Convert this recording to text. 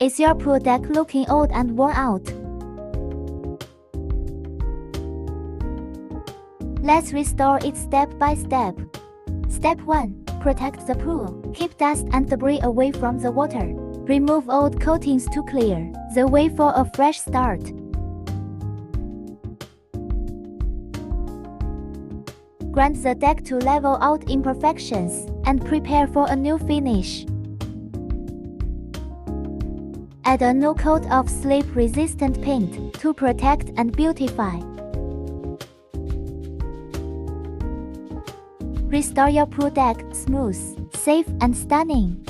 Is your pool deck looking old and worn out? Let's restore it step by step. Step 1. Protect the pool. Keep dust and debris away from the water. Remove old coatings to clear the way for a fresh start. Grind the deck to level out imperfections and prepare for a new finish. Add a new coat of slip-resistant paint to protect and beautify. Restore your pool deck smooth, safe, and stunning.